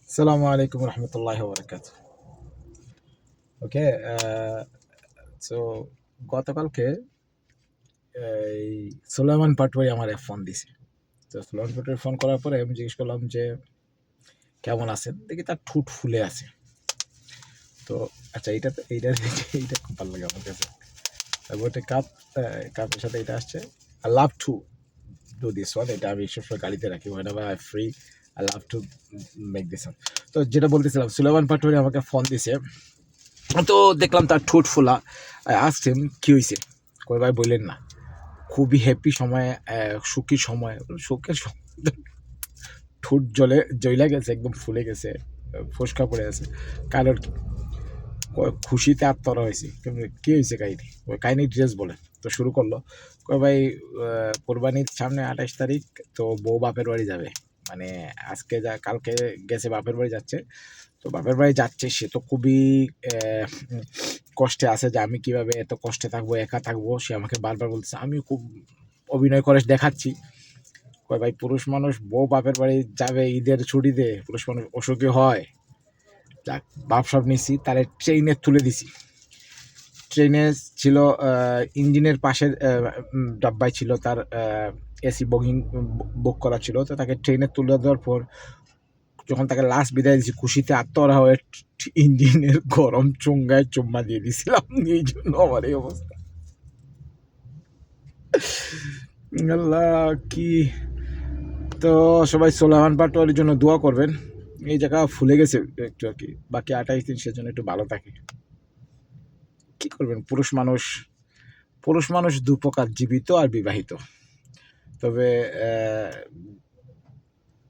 আসসালামু আলাইকুম রহমতুল্লাহ বরকাত। ওকে, সো গতকালকে এই সুলাইমান পাটোয়ারি আমার ফোন দিছে। তো সুলাইমান পাটোয়ারি ফোন করার পরে আমি জিজ্ঞেস করলাম যে কেমন আছেন, দেখি তার ঠোঁট ফুলে আছে। তো আচ্ছা, এইটা খুব ভালো লাগে আমার কাছে। তারপর একটা কাপের সাথে এটা আসছে, I love to do this one. এটা আমি সবসময় গাড়িতে রাখি, whenever I free I love to make this one. তো যেটা বলতেছিলাম, সুলাইমান পাটোয়ারি আমাকে ফোন দিছে। তো দেখলাম তার ঠোঁট ফোলা। আস্কড হিম কি হয়েছে, কই ভাই বললেন না, খুবই হ্যাপি সময়, সুখী সময়, সুখের ঠোঁট জ্বলে গেছে, একদম ফুলে গেছে, ফোসকা পড়ে আছে। কারণ খুশিতে আত্মরা হয়েছে। কি হয়েছে কাহিনি, ওই কাহিনি ড্রেস বলে। তো শুরু করলো, কয় ভাই কোরবানির সামনে 28 তারিখ, তো বউ বাপের বাড়ি যাবে, মানে আজকে কালকে গেছে বাপের বাড়ি যাচ্ছে। তো বাপের বাড়ি যাচ্ছে, সে তো খুবই কষ্টে আছে যে আমি কিভাবে এত কষ্টে থাকবো, একা থাকবো। সে আমাকে বারবার বলতেছে, আমি খুব অভিনয় করে দেখাচ্ছি। কয় ভাই পুরুষ মানুষ বউ বাপের বাড়ি যাবে ঈদের ছুটিতে, পুরুষ মানুষ অসুখী হয়। যাক, বাপ সব নিছি, তাহলে ট্রেনে তুলে দিছি। ট্রেনে ছিল ইঞ্জিনের পাশের ডাব্বায় ছিল তার এসি বুক করা ছিল। তো তাকে ট্রেনে তুলে দেওয়ার পর যখন তাকে লাস্ট বিদায় দিয়েছি, খুশিতে আত্মহারা হয়ে ইঞ্জিনের গরম চুঙ্গায় চুম্মা দিয়ে দিয়েছিলাম। এই জন্য আমার এই অবস্থা। আল্লাহ কি! তো সবাই সুলাইমান পাটোয়ারির জন্য দোয়া করবেন। এই জায়গা ফুলে গেছে একটু আর কি, বাকি 28 দিন সেজন্য একটু ভালো থাকে। কি করবেন, পুরুষ মানুষ দু প্রকার, জীবিত আর বিবাহিত। তবে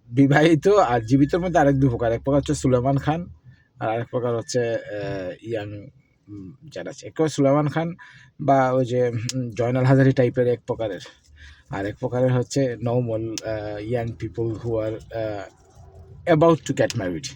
বিবাহিত আর জীবিতর মধ্যে আরেক দু প্রকার, এক প্রকার হচ্ছে সুলাইমান খান, আর আরেক প্রকার হচ্ছে ইয়াং যারা আছে। এক সুলাইমান খান বা ওই যে জয়নাল হাজারি টাইপের এক প্রকারের, আর এক প্রকারের হচ্ছে normal young people who are about to get married.